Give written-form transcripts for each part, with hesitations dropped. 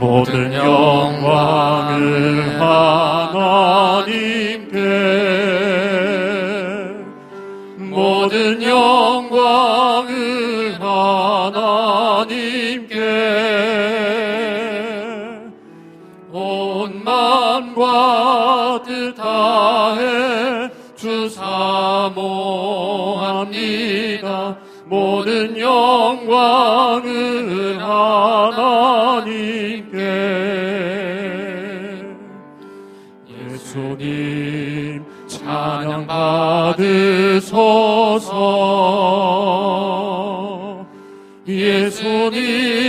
모든 영광을 하나님께, 모든 영광을 하나님께, 온 마음과 뜻 다해 주 사모합니다. 모든 영광을 하나님께. 예수님 찬양 받으소서. 예수님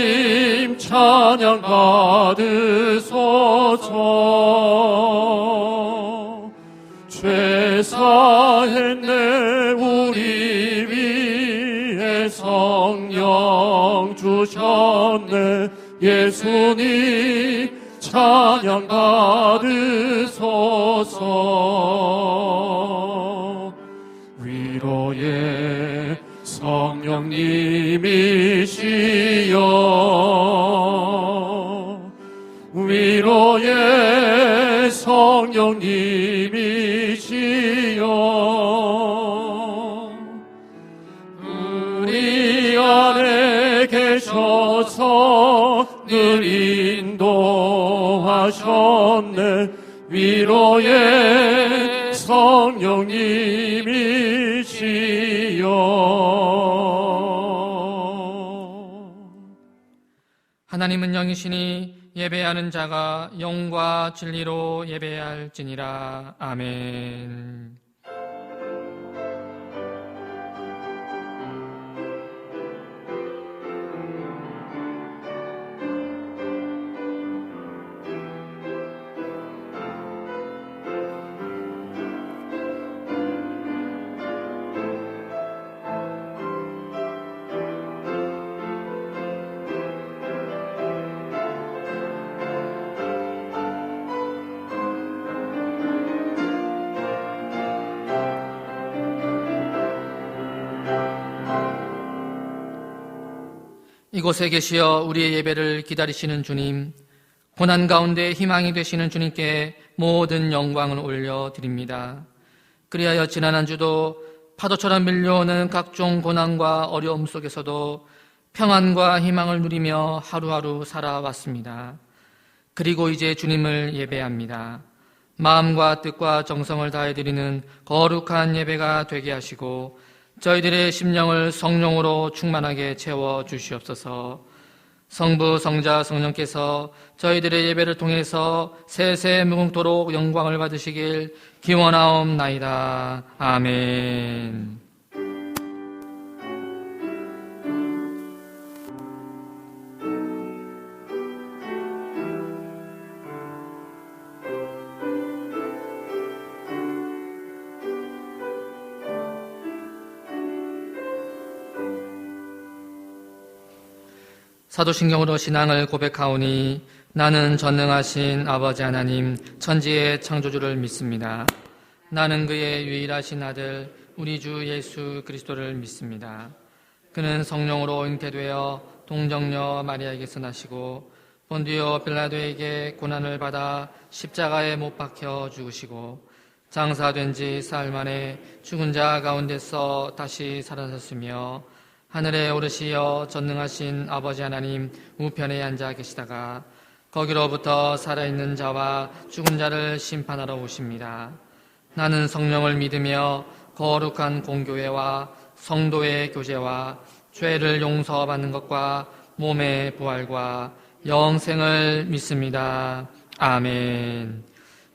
찬양 받으소서. 죄 사했네 우리 위해 성령 주셨네. 예수님 찬양 받으소서. 위로의 성령님이시여, 위로의 성령님이시여, 우리 안에 계셔서 늘 인도하셨네. 위로의 성령님이시여. 하나님은 영이시니 예배하는 자가 영과 진리로 예배할지니라. 아멘. 이곳에 계시어 우리의 예배를 기다리시는 주님, 고난 가운데 희망이 되시는 주님께 모든 영광을 올려드립니다. 그리하여 지난 한 주도 파도처럼 밀려오는 각종 고난과 어려움 속에서도 평안과 희망을 누리며 하루하루 살아왔습니다. 그리고 이제 주님을 예배합니다. 마음과 뜻과 정성을 다해 드리는 거룩한 예배가 되게 하시고 저희들의 심령을 성령으로 충만하게 채워주시옵소서. 성부, 성자, 성령께서 저희들의 예배를 통해서 세세 무궁토록 영광을 받으시길 기원하옵나이다. 아멘. 사도신경으로 신앙을 고백하오니 나는 전능하신 아버지 하나님 천지의 창조주를 믿습니다. 나는 그의 유일하신 아들 우리 주 예수 그리스도를 믿습니다. 그는 성령으로 잉태되어 동정녀 마리아에게서 나시고 본디오 빌라도에게 고난을 받아 십자가에 못 박혀 죽으시고 장사된 지 사흘 만에 죽은 자 가운데서 다시 살아섰으며 하늘에 오르시어 전능하신 아버지 하나님 우편에 앉아 계시다가 거기로부터 살아있는 자와 죽은 자를 심판하러 오십니다. 나는 성령을 믿으며 거룩한 공교회와 성도의 교제와 죄를 용서받는 것과 몸의 부활과 영생을 믿습니다. 아멘.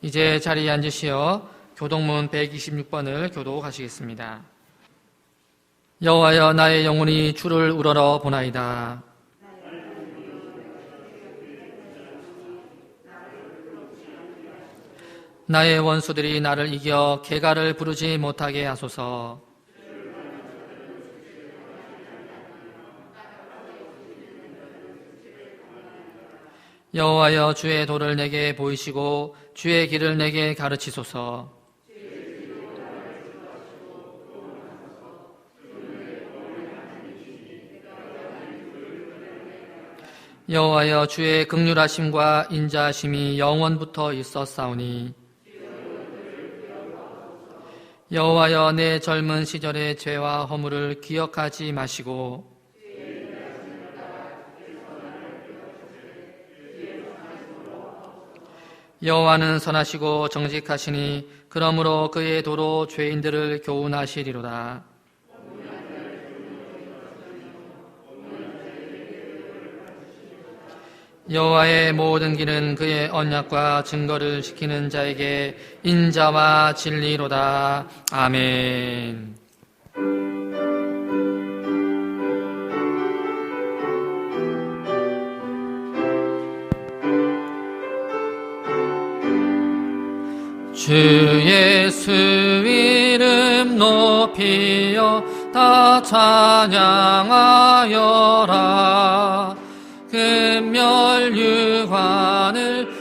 이제 자리에 앉으시어 교동문 126번을 교도하시겠습니다. 여호와여, 나의 영혼이 주를 우러러 보나이다. 나의 원수들이 나를 이겨 개가를 부르지 못하게 하소서. 여호와여, 주의 도를 내게 보이시고 주의 길을 내게 가르치소서. 여호와여 주의 긍휼하심과 인자하심이 영원부터 있었사오니 여호와여 내 젊은 시절의 죄와 허물을 기억하지 마시고 여호와는 선하시고 정직하시니 그러므로 그의 도로 죄인들을 교훈하시리로다. 여호와의 모든 길은 그의 언약과 증거를 지키는 자에게 인자와 진리로다. 아멘. 주 예수 이름 높이어 다 찬양하여라. 금멸유관을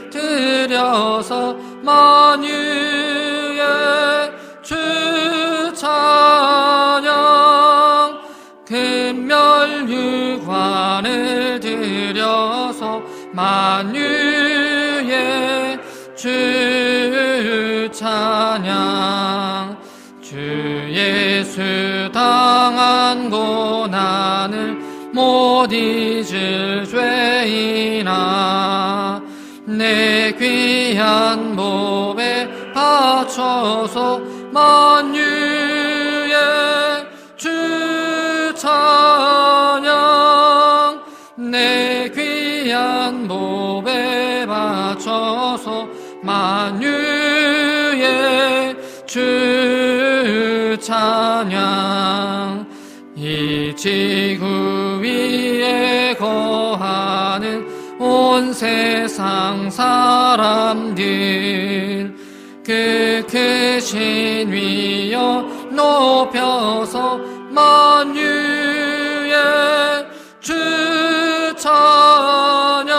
들여서 만유의 주 찬양. 금멸유관을 들여서 만유의 주 찬양. 주 예수 당한 고난을 못 잊을 죄인아 내 귀한 몸에 바쳐서 만유의 주 찬양. 내 귀한 몸에 바쳐서 만유의 주 찬양. 이 지구 위에 거하는 온 세상 사람들 그 크신 위여 높여서 만유의 주 찬양.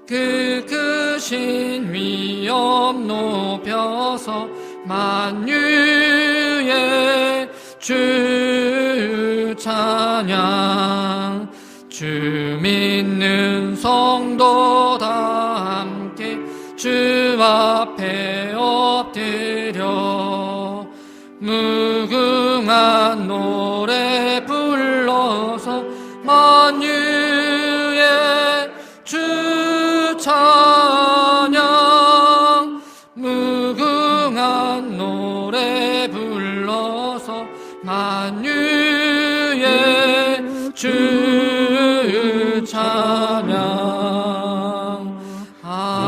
그 크신 위여 높여서 만유의 주 찬양. 주 믿는 성도 다 함께 주 앞에 엎드려 무궁한 노래 불러서 만유의 주 찬양. 무궁한 노래 불러서 만유의 주 찬양. 아멘.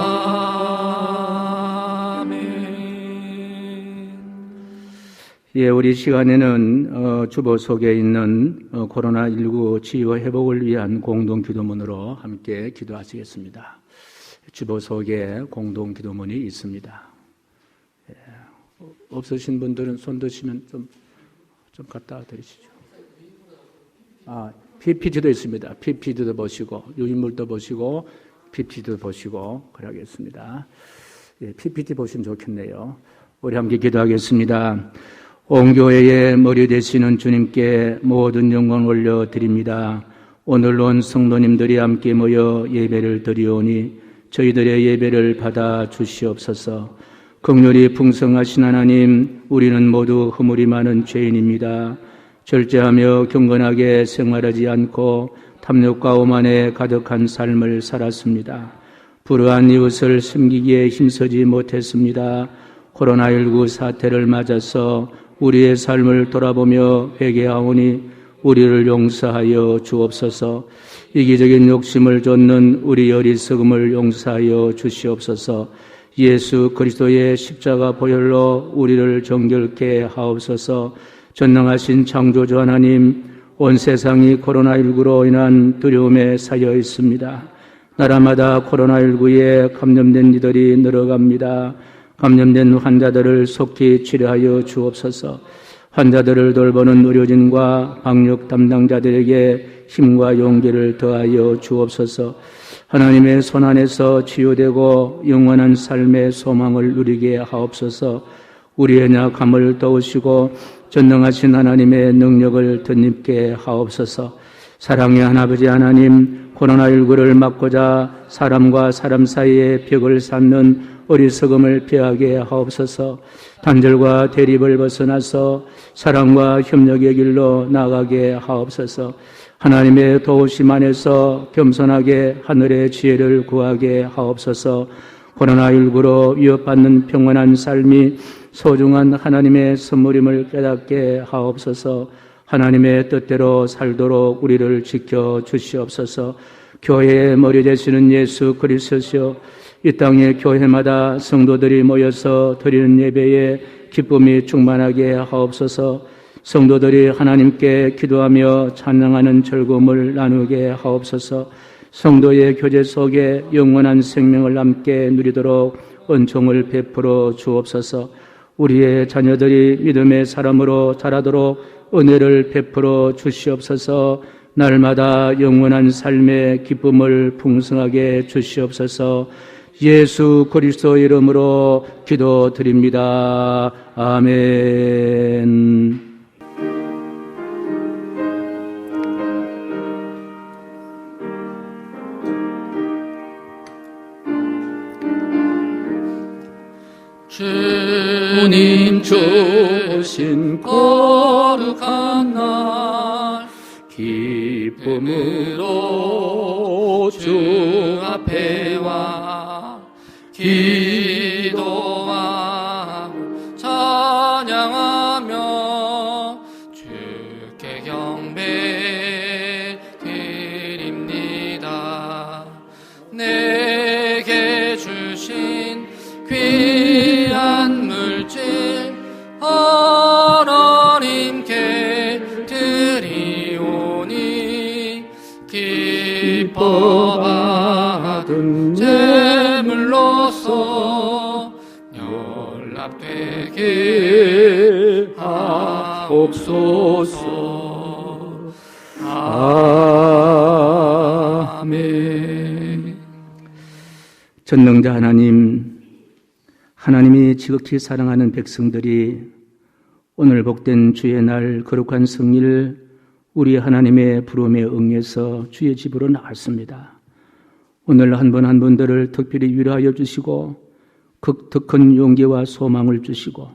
예, 우리 시간에는 주보 속에 있는 코로나19 치유 회복을 위한 공동 기도문으로 함께 기도하시겠습니다. 주보 속에 공동 기도문이 있습니다. 예, 없으신 분들은 손 드시면 좀 갖다 드리시죠. PPT도 있습니다. PPT도 보시고, 유인물도 보시고, PPT도 보시고, 그러겠습니다. 예, PPT 보시면 좋겠네요. 우리 함께 기도하겠습니다. 온 교회의 머리 되시는 주님께 모든 영광 올려드립니다. 오늘 온 성도님들이 함께 모여 예배를 드리오니 저희들의 예배를 받아 주시옵소서. 긍휼이 풍성하신 하나님, 우리는 모두 허물이 많은 죄인입니다. 절제하며 경건하게 생활하지 않고 탐욕과 오만에 가득한 삶을 살았습니다. 불우한 이웃을 섬기기에 힘쓰지 못했습니다. 코로나19 사태를 맞아서 우리의 삶을 돌아보며 회개하오니 우리를 용서하여 주옵소서. 이기적인 욕심을 좇는 우리 어리석음을 용서하여 주시옵소서. 예수 그리스도의 십자가 보혈로 우리를 정결케 하옵소서. 전능하신 창조주 하나님, 온 세상이 코로나19로 인한 두려움에 쌓여 있습니다. 나라마다 코로나19에 감염된 이들이 늘어갑니다. 감염된 환자들을 속히 치료하여 주옵소서. 환자들을 돌보는 의료진과 방역 담당자들에게 힘과 용기를 더하여 주옵소서. 하나님의 손 안에서 치유되고 영원한 삶의 소망을 누리게 하옵소서. 우리의 약함을 도우시고 전능하신 하나님의 능력을 덧입게 하옵소서. 사랑의 하나님, 코로나19를 막고자 사람과 사람 사이에 벽을 쌓는 어리석음을 피하게 하옵소서. 단절과 대립을 벗어나서 사랑과 협력의 길로 나가게 하옵소서. 하나님의 도우심 안에서 겸손하게 하늘의 지혜를 구하게 하옵소서. 코로나19로 위협받는 평온한 삶이 소중한 하나님의 선물임을 깨닫게 하옵소서. 하나님의 뜻대로 살도록 우리를 지켜 주시옵소서. 교회의 머리 되시는 예수 그리스도시여, 이 땅의 교회마다 성도들이 모여서 드리는 예배에 기쁨이 충만하게 하옵소서. 성도들이 하나님께 기도하며 찬양하는 즐거움을 나누게 하옵소서. 성도의 교제 속에 영원한 생명을 함께 누리도록 은총을 베풀어 주옵소서. 우리의 자녀들이 믿음의 사람으로 자라도록 은혜를 베풀어 주시옵소서. 날마다 영원한 삶의 기쁨을 풍성하게 주시옵소서. 예수 그리스도 이름으로 기도드립니다. 아멘. 주님 주신 거룩한 날 기쁨으로 주 앞에 와 기도하고 찬양하며 주께 경배 드립니다. 내게 주신 귀한 물질 하나님께 드리오니 기뻐 받은 제물로서 연락되게 하옵소서. 아멘. 전능자 하나님이 지극히 사랑하는 백성들이 오늘 복된 주의 날 거룩한 성일 우리 하나님의 부름에 응해서 주의 집으로 나왔습니다. 오늘 한 분 한 분들을 특별히 위로하여 주시고 더 큰 용기와 소망을 주시고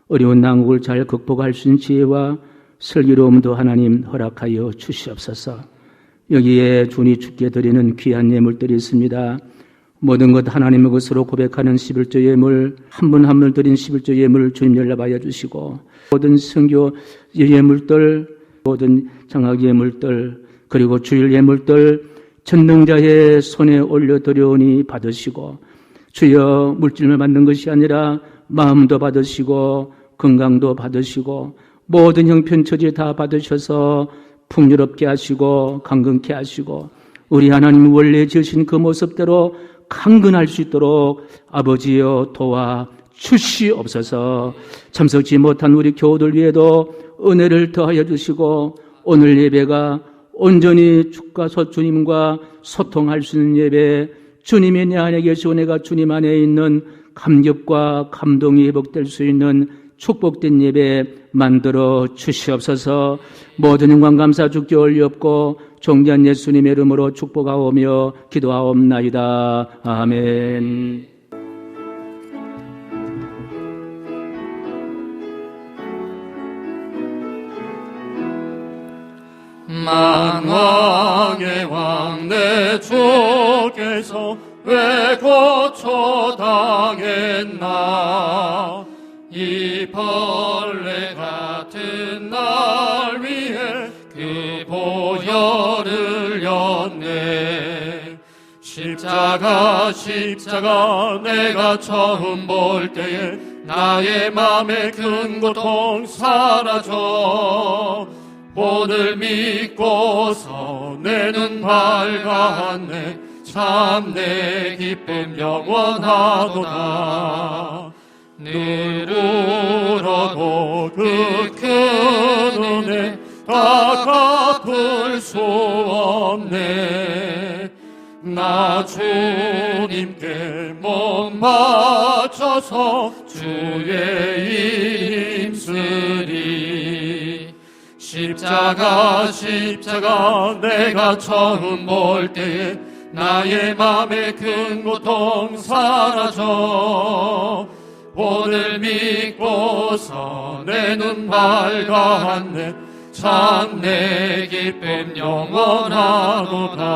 어려운 난국을 잘 극복할 수 있는 지혜와 슬기로움도 하나님 허락하여 주시옵소서. 여기에 주니 주께 드리는 귀한 예물들이 있습니다. 모든 것 하나님의 것으로 고백하는 11조 예물, 한 분 한 분 드린 11조 예물을 주님 연락하여 주시고 모든 선교 예물들, 모든 장학 예물들, 그리고 주일 예물들 전능자의 손에 올려드려오니 받으시고 주여 물질만 받는 것이 아니라 마음도 받으시고 건강도 받으시고 모든 형편처지 다 받으셔서 풍요롭게 하시고 강건케 하시고 우리 하나님 원래 지으신 그 모습대로 강건할 수 있도록 아버지여 도와 주시옵소서. 참석지 못한 우리 교우들 위에도 은혜를 더하여 주시고 오늘 예배가 온전히 주가 주님과 소통할 수 있는 예배, 주님이 내 안에 계시고 내가 주님 안에 있는 감격과 감동이 회복될 수 있는 축복된 예배 만들어 주시옵소서. 모든 영광 감사 주께 올리옵고 종전 예수님의 이름으로 축복하오며 기도하옵나이다. 아멘. 만왕의 왕 내 주께서 왜 고초당했나. 이 벌레 같은 날 위해 그 보혈을 였네. 십자가 내가 처음 볼 때에 나의 맘에 큰 고통 사라져. 오늘 믿고서 내 눈 밝았네. 참 내 기쁨 영원하도다. 늘 울어도 그 큰 은혜 다 갚을 수 없네. 나 주님께 몸 바쳐서 주의 힘쓰리. 십자가 내가 처음 볼 때에 나의 맘에 큰 고통 사라져 오늘 믿고서 내 눈 밝았네 참 내 기쁨 영원하도다.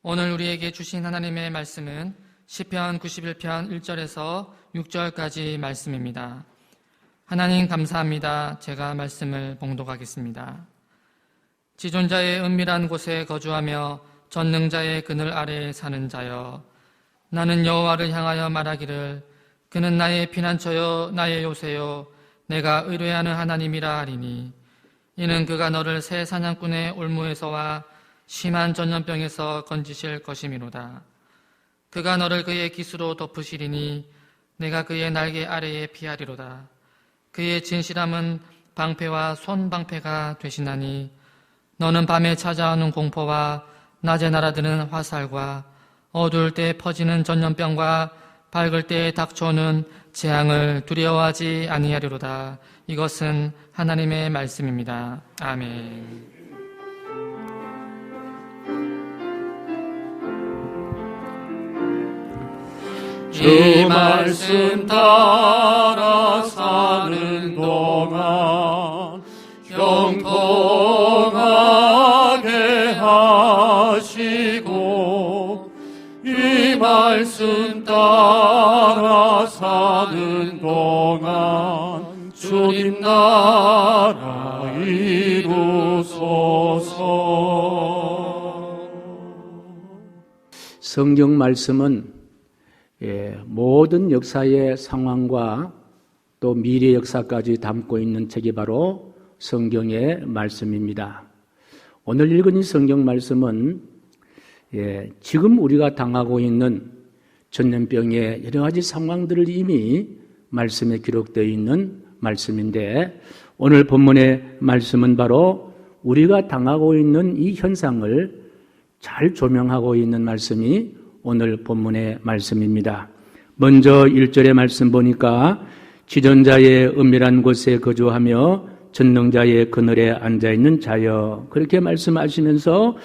오늘 우리에게 주신 하나님의 말씀은 시편 91편 1절에서 6절까지 말씀입니다. 하나님 감사합니다. 제가 말씀을 봉독하겠습니다. 지존자의 은밀한 곳에 거주하며 전능자의 그늘 아래에 사는 자여, 나는 여호와를 향하여 말하기를 그는 나의 피난처요 나의 요새요 내가 의뢰하는 하나님이라 하리니, 이는 그가 너를 새 사냥꾼의 올무에서와 심한 전염병에서 건지실 것이미로다. 그가 너를 그의 깃으로 덮으시리니 내가 그의 날개 아래에 피하리로다. 그의 진실함은 방패와 손방패가 되시나니 너는 밤에 찾아오는 공포와 낮에 날아드는 화살과 어두울 때 퍼지는 전염병과 밝을 때 닥쳐오는 재앙을 두려워하지 아니하리로다. 이것은 하나님의 말씀입니다. 아멘. 주 말씀 따라 사는 동안 형통하게 하시고, 이 말씀 따라 사는 동안 주님 나라 이루소서. 성경 말씀은 모든 역사의 상황과 또 미래 역사까지 담고 있는 책이 바로 성경의 말씀입니다. 오늘 읽은 이 성경 말씀은 지금 우리가 당하고 있는 전염병의 여러 가지 상황들을 이미 말씀에 기록되어 있는 말씀인데, 오늘 본문의 말씀은 바로 우리가 당하고 있는 이 현상을 잘 조명하고 있는 말씀이 오늘 본문의 말씀입니다. 먼저 1절의 말씀 보니까 지존자의 은밀한 곳에 거주하며 전능자의 그늘에 앉아있는 자여, 그렇게 말씀하시면서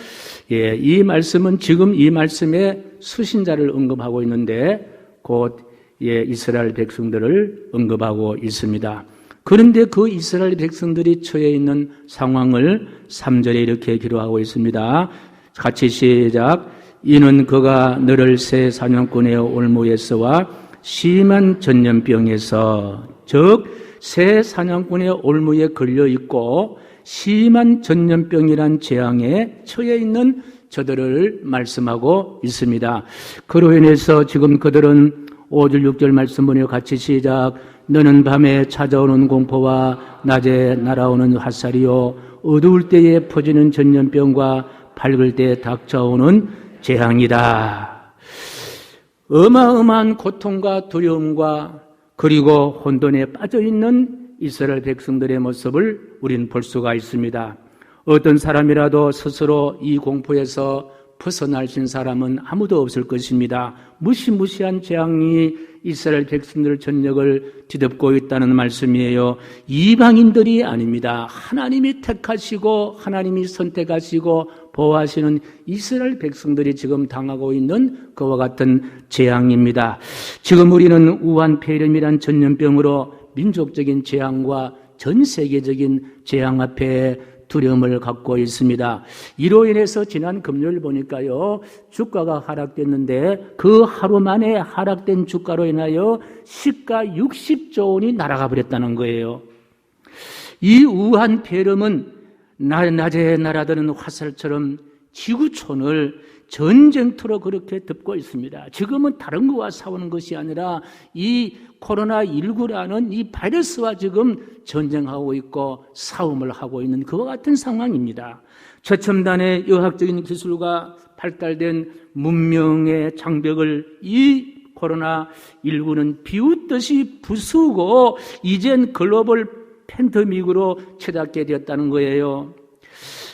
이 말씀은 지금 이 말씀에 수신자를 언급하고 있는데 곧 이스라엘 백성들을 언급하고 있습니다. 그런데 그 이스라엘 백성들이 처해 있는 상황을 3절에 이렇게 기록하고 있습니다. 같이 시작. 이는 그가 너를 새 사냥꾼의 올무에서와 심한 전염병에서, 즉 새 사냥꾼의 올무에 걸려있고 심한 전염병이란 재앙에 처해 있는 저들을 말씀하고 있습니다. 그로 인해서 지금 그들은 5절 6절 말씀 보니 같이 시작. 너는 밤에 찾아오는 공포와 낮에 날아오는 화살이요 어두울 때에 퍼지는 전염병과 밝을 때에 닥쳐오는 재앙이다. 어마어마한 고통과 두려움과 그리고 혼돈에 빠져있는 이스라엘 백성들의 모습을 우리는 볼 수가 있습니다. 어떤 사람이라도 스스로 이 공포에서 벗어나신 사람은 아무도 없을 것입니다. 무시무시한 재앙이 이스라엘 백성들 전역을 뒤덮고 있다는 말씀이에요. 이방인들이 아닙니다. 하나님이 택하시고 하나님이 선택하시고 보호하시는 이스라엘 백성들이 지금 당하고 있는 그와 같은 재앙입니다. 지금 우리는 우한 폐렴이란 전염병으로 민족적인 재앙과 전 세계적인 재앙 앞에 두려움을 갖고 있습니다. 이로 인해서 지난 금요일 보니까요, 주가가 하락됐는데 그 하루 만에 하락된 주가로 인하여 시가 60조 원이 날아가 버렸다는 거예요. 이 우한 폐렴은 낮에 날아드는 화살처럼 지구촌을 전쟁터로 그렇게 덮고 있습니다. 지금은 다른 것과 싸우는 것이 아니라 이 코로나19라는 이 바이러스와 지금 전쟁하고 있고 싸움을 하고 있는 그와 같은 상황입니다. 최첨단의 의학적인 기술과 발달된 문명의 장벽을 이 코로나19는 비웃듯이 부수고 이젠 글로벌 팬데믹으로 치닫게 되었다는 거예요.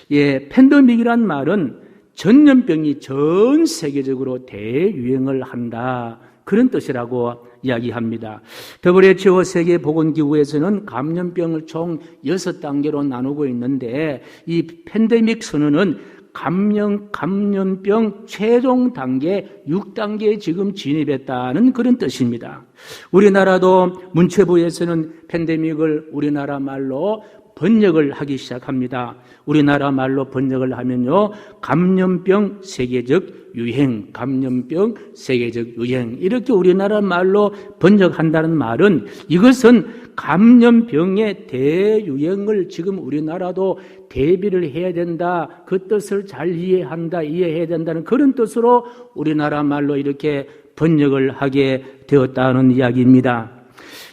팬데믹이란 말은 전염병이 전 세계적으로 대유행을 한다, 그런 뜻이라고 이야기합니다. WHO 세계보건기구에서는 감염병을 총 6단계로 나누고 있는데 이 팬데믹 선언은 감염병 최종 단계 6단계에 지금 진입했다는 그런 뜻입니다. 우리나라도 문체부에서는 팬데믹을 우리나라 말로 번역을 하기 시작합니다. 우리나라 말로 번역을 하면요, 감염병 세계적 유행, 감염병 세계적 유행, 이렇게 우리나라 말로 번역한다는 말은 이것은 감염병의 대유행을 지금 우리나라도 대비를 해야 된다, 그 뜻을 잘 이해해야 된다는 그런 뜻으로 우리나라 말로 이렇게 번역을 하게 되었다는 이야기입니다.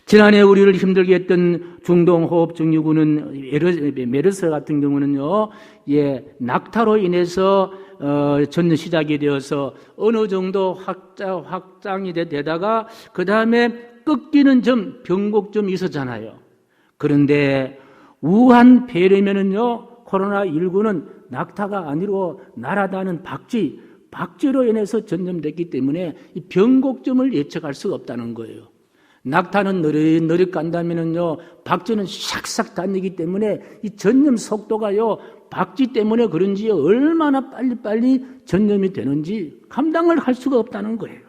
지난해 우리를 힘들게 했던 중동호흡증후군은 메르스 같은 경우는요, 낙타로 인해서 전염 시작이 되어서 어느 정도 확장이 되다가 그 다음에 꺾이는 병곡점이 있었잖아요. 그런데 우한 폐렴에는요, 코로나19는 낙타가 아니고 날아다니는 박쥐로 인해서 전염됐기 때문에 이 병곡점을 예측할 수가 없다는 거예요. 낙타는 느릿느릿 간다면은요, 박쥐는 샥싹 다니기 때문에 이 전염 속도가요, 박쥐 때문에 그런지 얼마나 빨리빨리 전염이 되는지 감당을 할 수가 없다는 거예요.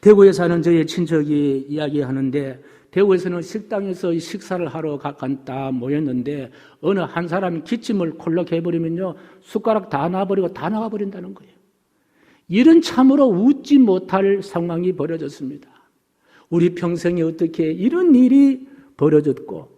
대구에 사는 저희 친척이 이야기하는데, 대구에서는 식당에서 식사를 하러 다 모였는데 어느 한 사람이 기침을 콜록 해버리면요, 숟가락 다 놔버리고 다 나와버린다는 거예요. 이런 참으로 웃지 못할 상황이 벌어졌습니다. 우리 평생에 어떻게 이런 일이 벌어졌고,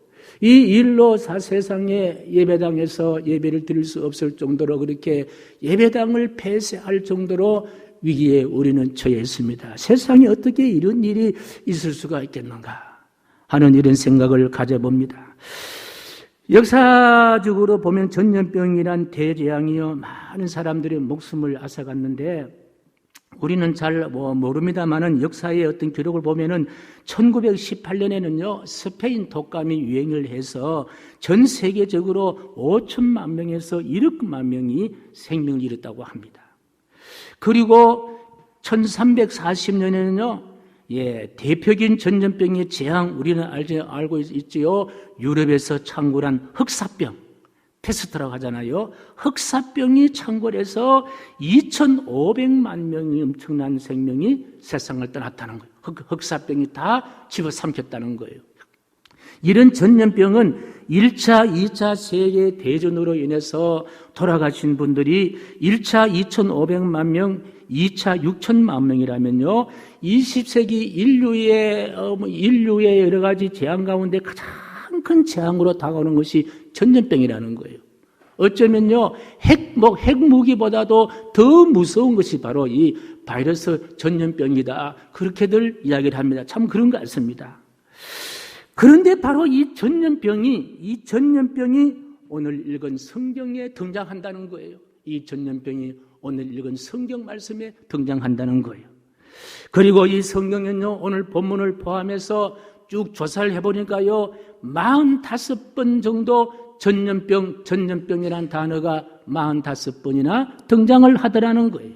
이 일로 세상에 예배당에서 예배를 드릴 수 없을 정도로 그렇게 예배당을 폐쇄할 정도로 위기에 우리는 처해 있습니다. 세상에 어떻게 이런 일이 있을 수가 있겠는가 하는 이런 생각을 가져봅니다. 역사적으로 보면 전염병이란 대재앙이요, 많은 사람들의 목숨을 앗아갔는데 우리는 잘 모릅니다만은 역사의 어떤 기록을 보면은 1918년에는요, 스페인 독감이 유행을 해서 전 세계적으로 5천만 명에서 1억만 명이 생명을 잃었다고 합니다. 그리고 1340년에는요, 대표적인 전염병의 재앙, 우리는 알고 있지요. 유럽에서 창궐한 흑사병, 패스트라고 하잖아요. 흑사병이 창궐해서 2,500만 명이 엄청난 생명이 세상을 떠났다는 거예요. 흑사병이 다 집어삼켰다는 거예요. 이런 전염병은 1차, 2차 세계대전으로 인해서 돌아가신 분들이 1차 2,500만 명, 2차 6천만 명이라면요, 20세기 인류의 여러 가지 재앙 가운데 가장 큰 재앙으로 다가오는 것이 전염병이라는 거예요. 어쩌면요, 핵무기보다도 더 무서운 것이 바로 이 바이러스 전염병이다, 그렇게들 이야기를 합니다. 참 그런 것 같습니다. 그런데 바로 이 전염병이 오늘 읽은 성경에 등장한다는 거예요. 이 전염병이 오늘 읽은 성경 말씀에 등장한다는 거예요. 그리고 이 성경은요, 오늘 본문을 포함해서 쭉 조사를 해보니까요, 45번 정도 전염병이라는 단어가 45번이나 등장을 하더라는 거예요.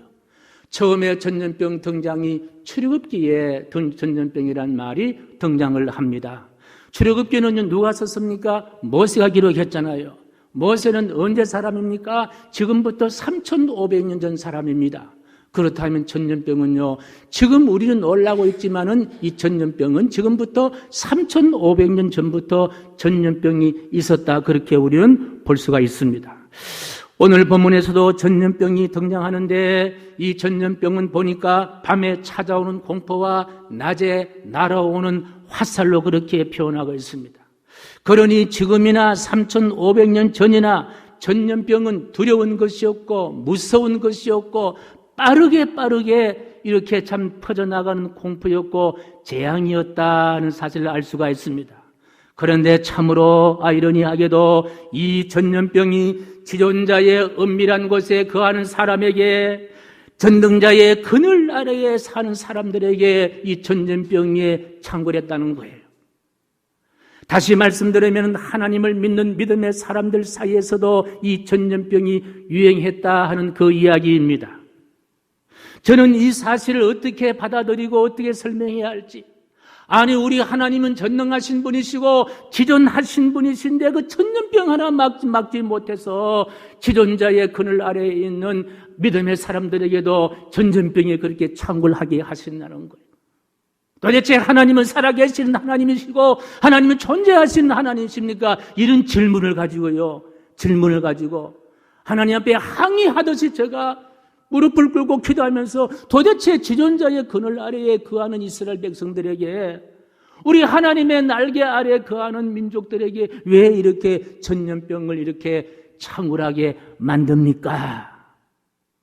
처음에 전염병 등장이 출애굽기에 전염병이라는 말이 등장을 합니다. 출애굽기는 누가 썼습니까? 모세가 기록했잖아요. 모세는 언제 사람입니까? 지금부터 3,500년 전 사람입니다. 그렇다면 전염병은요, 지금 우리는 놀라고 있지만은 이 전염병은 지금부터 3,500년 전부터 전염병이 있었다, 그렇게 우리는 볼 수가 있습니다. 오늘 본문에서도 전염병이 등장하는데 이 전염병은 보니까 밤에 찾아오는 공포와 낮에 날아오는 화살로 그렇게 표현하고 있습니다. 그러니 지금이나 3,500년 전이나 전염병은 두려운 것이었고 무서운 것이었고 빠르게 이렇게 참 퍼져나가는 공포였고 재앙이었다는 사실을 알 수가 있습니다. 그런데 참으로 아이러니하게도 이 전염병이 지존자의 은밀한 곳에 거하는 사람에게, 전등자의 그늘 아래에 사는 사람들에게 이 전염병이 창궐했다는 거예요. 다시 말씀드리면 하나님을 믿는 믿음의 사람들 사이에서도 이 전염병이 유행했다 하는 그 이야기입니다. 저는 이 사실을 어떻게 받아들이고 어떻게 설명해야 할지, 아니 우리 하나님은 전능하신 분이시고 기존하신 분이신데 그 천년병 하나 막지 못해서 기존자의 그늘 아래에 있는 믿음의 사람들에게도 전염병이 그렇게 창궐하게 하신다는 거예요. 도대체 하나님은 살아계시는 하나님이시고 하나님은 존재하시는 하나님이십니까? 이런 질문을 가지고 하나님 앞에 항의하듯이 제가 무릎을 꿇고 기도하면서 도대체 지존자의 그늘 아래에 거하는 이스라엘 백성들에게, 우리 하나님의 날개 아래에 거하는 민족들에게 왜 이렇게 전염병을 이렇게 창궐하게 만듭니까?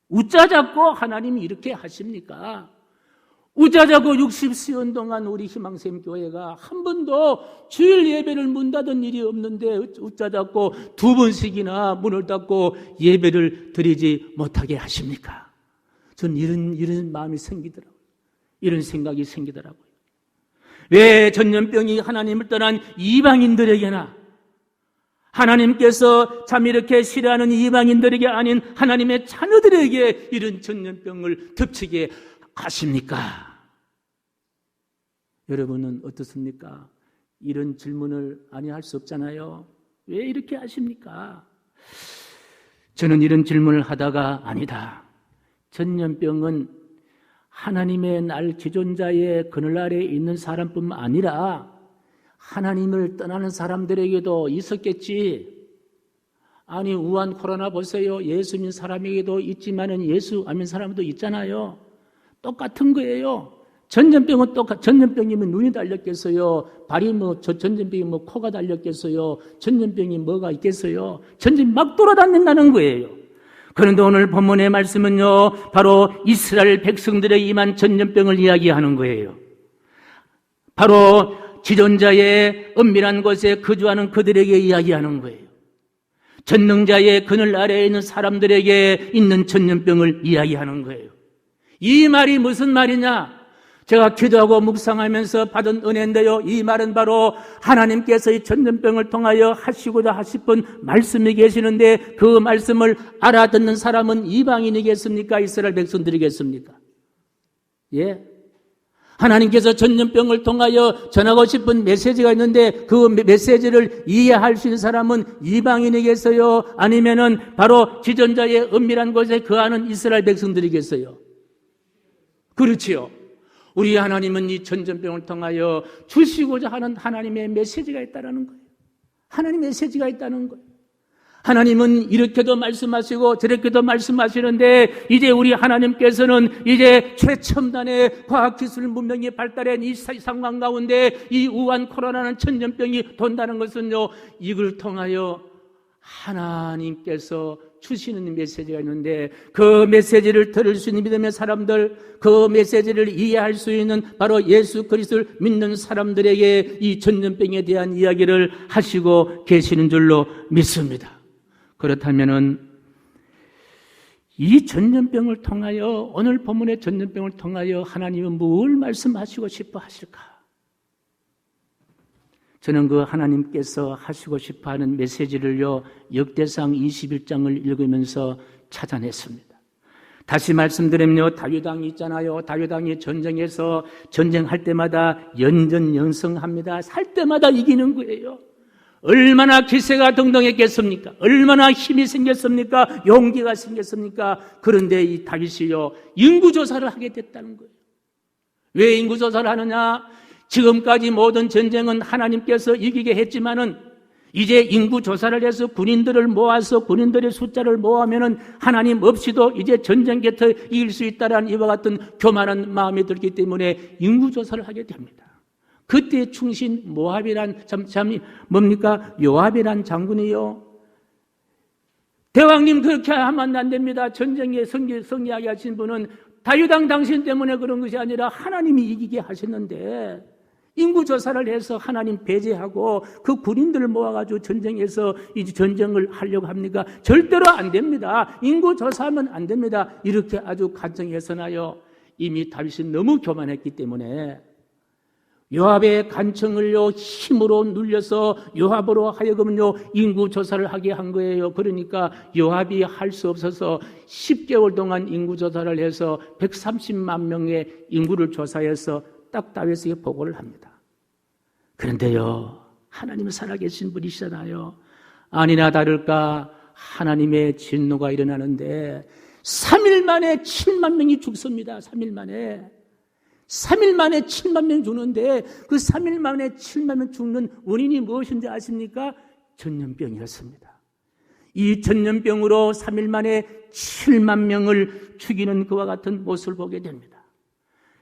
웃자잡고 하나님이 이렇게 하십니까? 웃자잡고 60시간 동안 우리 희망샘 교회가 한 번도 주일 예배를 문 닫은 일이 없는데 웃자잡고 2번씩이나 문을 닫고 예배를 드리지 못하게 하십니까? 전 이런 마음이 생기더라고요. 이런 생각이 생기더라고요. 왜 전염병이 하나님을 떠난 이방인들에게나, 하나님께서 참 이렇게 싫어하는 이방인들에게 아닌 하나님의 자녀들에게 이런 전염병을 덮치게 하십니까? 여러분은 어떻습니까? 이런 질문을 아니 할 수 없잖아요. 왜 이렇게 하십니까? 저는 이런 질문을 하다가 아니다. 전염병은 하나님의 날 기존자의 그늘 아래에 있는 사람뿐만 아니라 하나님을 떠나는 사람들에게도 있었겠지. 아니 우한 코로나 보세요. 예수 믿는 사람에게도 있지만은 예수 안 믿는 사람도 있잖아요. 똑같은 거예요. 전염병은 전염병이면 눈이 달렸겠어요. 발이 전염병이 코가 달렸겠어요. 전염병이 뭐가 있겠어요. 전염이 막 돌아다닌다는 거예요. 그런데 오늘 본문의 말씀은요, 바로 이스라엘 백성들의 임한 전염병을 이야기하는 거예요. 바로 지존자의 은밀한 곳에 거주하는 그들에게 이야기하는 거예요. 전능자의 그늘 아래에 있는 사람들에게 있는 전염병을 이야기하는 거예요. 이 말이 무슨 말이냐? 제가 기도하고 묵상하면서 받은 은혜인데요, 이 말은 바로 하나님께서 이 전염병을 통하여 하시고자 하실 말씀이 계시는데, 그 말씀을 알아듣는 사람은 이방인이겠습니까? 이스라엘 백성들이겠습니까? 예? 하나님께서 전염병을 통하여 전하고 싶은 메시지가 있는데 그 메시지를 이해할 수 있는 사람은 이방인이겠어요? 아니면은 바로 지존자의 은밀한 곳에 거하는 이스라엘 백성들이겠어요? 그렇지요. 우리 하나님은 이 전염병을 통하여 주시고자 하는 하나님의 메시지가 있다는 거예요. 하나님의 메시지가 있다는 거예요. 하나님은 이렇게도 말씀하시고 저렇게도 말씀하시는데, 이제 우리 하나님께서는 이제 최첨단의 과학기술 문명이 발달한 이 상황 가운데 이 우한 코로나는 전염병이 돈다는 것은요, 이걸 통하여 하나님께서 주시는 메시지가 있는데, 그 메시지를 들을 수 있는 믿음의 사람들, 그 메시지를 이해할 수 있는 바로 예수 그리스도를 믿는 사람들에게 이 전염병에 대한 이야기를 하시고 계시는 줄로 믿습니다. 그렇다면은 이 전염병을 통하여, 오늘 본문의 전염병을 통하여 하나님은 뭘 말씀하시고 싶어 하실까? 저는 그 하나님께서 하시고 싶어 하는 메시지를요, 역대상 21장을 읽으면서 찾아냈습니다. 다시 말씀드리면요, 다윗왕이 있잖아요. 다윗왕이 전쟁에서 전쟁할 때마다 연전연승합니다. 살 때마다 이기는 거예요. 얼마나 기세가 등등했겠습니까? 얼마나 힘이 생겼습니까? 용기가 생겼습니까? 그런데 이 다윗이요, 인구조사를 하게 됐다는 거예요. 왜 인구조사를 하느냐? 지금까지 모든 전쟁은 하나님께서 이기게 했지만은 이제 인구조사를 해서 군인들을 모아서 군인들의 숫자를 모으면은 하나님 없이도 이제 전쟁 곁에 이길 수 있다라는 이와 같은 교만한 마음이 들기 때문에 인구조사를 하게 됩니다. 그때 충신 모압이란 뭡니까? 요압이란 장군이요, 대왕님 그렇게 하면 안 됩니다. 전쟁에 승리하게 하신 분은 다윗왕 당신 때문에 그런 것이 아니라 하나님이 이기게 하셨는데, 인구조사를 해서 하나님 배제하고 그 군인들을 모아가지고 전쟁에서 이제 전쟁을 하려고 합니까? 절대로 안 됩니다. 인구조사하면 안 됩니다. 이렇게 아주 간청해서나요, 이미 다윗이 너무 교만했기 때문에 요압의 간청을요 힘으로 눌려서 요압으로 하여금요 인구 조사를 하게 한 거예요. 그러니까 요압이 할 수 없어서 10개월 동안 인구 조사를 해서 130만 명의 인구를 조사해서 딱 다윗에게 보고를 합니다. 그런데요, 하나님은 살아계신 분이시잖아요. 아니나 다를까 하나님의 진노가 일어나는데 3일 만에 7만 명이 죽습니다. 3일 만에 7만 명 죽는데 그 3일 만에 7만 명 죽는 원인이 무엇인지 아십니까? 전염병이었습니다. 이 전염병으로 3일 만에 7만 명을 죽이는 그와 같은 모습을 보게 됩니다.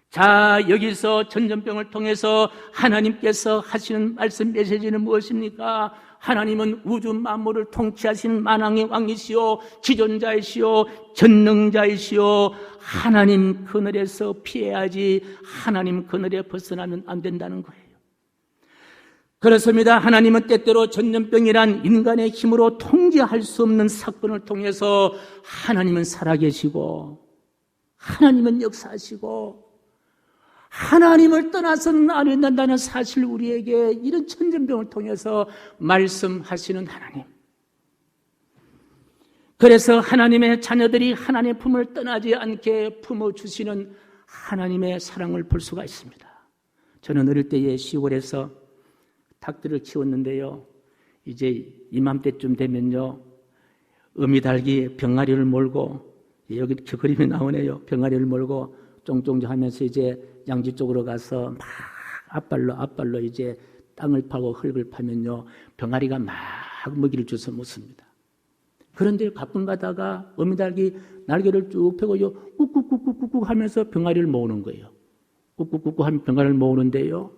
자, 여기서 전염병을 통해서 하나님께서 하시는 말씀 메시지는 무엇입니까? 하나님은 우주 만물을 통치하신 만왕의 왕이시오, 지존자이시오, 전능자이시오. 하나님 그늘에서 피해야지 하나님 그늘에 벗어나면 안 된다는 거예요. 그렇습니다. 하나님은 때때로 전염병이란 인간의 힘으로 통제할 수 없는 사건을 통해서 하나님은 살아계시고 하나님은 역사하시고 하나님을 떠나서는 안 된다는 사실 우리에게 이런 전염병을 통해서 말씀하시는 하나님. 그래서 하나님의 자녀들이 하나님의 품을 떠나지 않게 품어주시는 하나님의 사랑을 볼 수가 있습니다. 저는 어릴 때에 시골에서 닭들을 키웠는데요. 이제 이맘때쯤 되면요. 어미닭이 병아리를 몰고, 여기 그림이 나오네요. 병아리를 몰고 쫑쫑쫑 하면서 이제 양지 쪽으로 가서 막 앞발로 이제 땅을 파고 흙을 파면요. 병아리가 막 먹이를 줘서 먹습니다. 그런데 가끔 가다가 어미닭이 날개를 쭉 펴고요. 꾹꾹꾹꾹꾹 하면서 병아리를 모으는 거예요. 꾹꾹꾹꾹 하면 병아리를 모으는데요.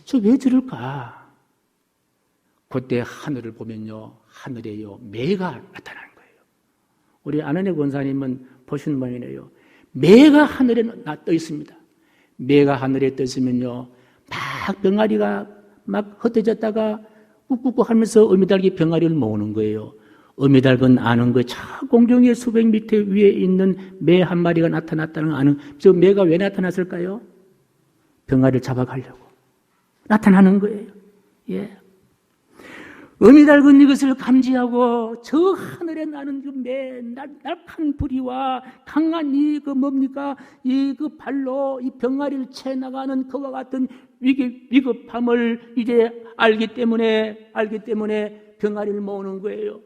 저 왜 저럴까? 그때 하늘을 보면요. 하늘에요. 매가 나타나는 거예요. 우리 안은혜 권사님은 보시는 모양이네요. 매가 하늘에 떠 있습니다. 매가 하늘에 떠 있으면요. 막 병아리가 막 흩어졌다가 꾹꾹꾹 하면서 어미닭이 병아리를 모으는 거예요. 어미닭은 아는 거예요. 저 공중의 수백 미터 위에 있는 매 한 마리가 나타났다는 아는, 저 매가 왜 나타났을까요? 병아리를 잡아가려고. 나타나는 거예요. 예. 어미닭은 이것을 감지하고 저 하늘에 나는 그 매, 날카로운 부리와 강한 이 그 뭡니까? 이 그 발로 이 병아리를 채 나가는 그와 같은 위급함을 이제 알기 때문에 병아리를 모으는 거예요.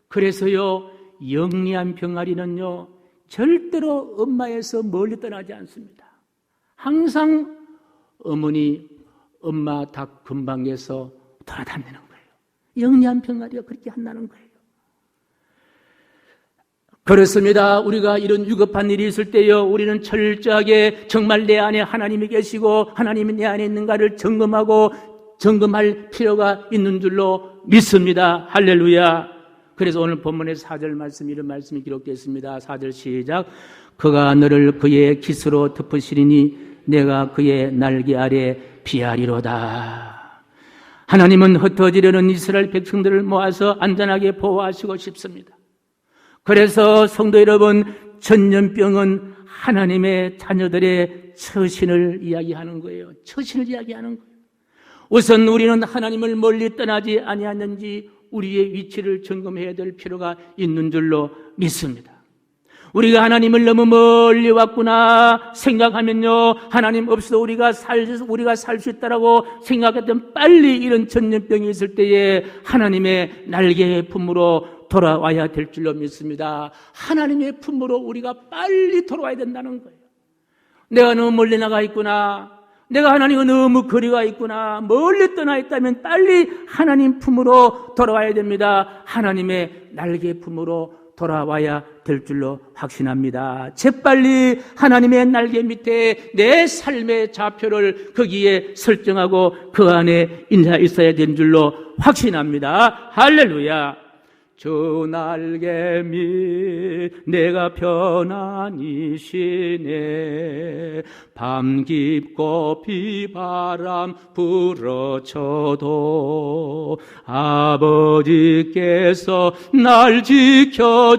그래서요, 영리한 병아리는요, 절대로 엄마에서 멀리 떠나지 않습니다. 항상 엄마 닭 근방에서 돌아다니는 거예요. 영리한 병아리가 그렇게 한다는 거예요. 그렇습니다. 우리가 이런 위급한 일이 있을 때요, 우리는 철저하게 정말 내 안에 하나님이 계시고 하나님이 내 안에 있는가를 점검할 필요가 있는 줄로 믿습니다. 할렐루야. 그래서 오늘 본문의 4절 말씀, 이런 말씀이 기록되어 있습니다. 4절 시작. 그가 너를 그의 깃으로 덮으시리니 내가 그의 날개 아래 피하리로다. 하나님은 흩어지려는 이스라엘 백성들을 모아서 안전하게 보호하시고 싶습니다. 그래서 성도 여러분, 전염병은 하나님의 자녀들의 처신을 이야기하는 거예요. 처신을 이야기하는 거예요. 우선 우리는 하나님을 멀리 떠나지 아니하는지 우리의 위치를 점검해야 될 필요가 있는 줄로 믿습니다. 우리가 하나님을 너무 멀리 왔구나 생각하면요, 하나님 없어도 우리가 살 수 있다라고 생각했던 빨리 이런 전염병이 있을 때에 하나님의 날개의 품으로 돌아와야 될 줄로 믿습니다. 하나님의 품으로 우리가 빨리 돌아와야 된다는 거예요. 내가 너무 멀리 나가 있구나, 내가 하나님과 너무 거리가 있구나, 멀리 떠나 있다면 빨리 하나님 품으로 돌아와야 됩니다. 하나님의 날개 품으로 돌아와야 될 줄로 확신합니다. 재빨리 하나님의 날개 밑에 내 삶의 좌표를 거기에 설정하고 그 안에 있어야 되는 줄로 확신합니다. 할렐루야. 주 날개 밑 내가 편안히 쉬네. 밤 깊고 비바람 불어쳐도 아버지께서 날 지켜주시니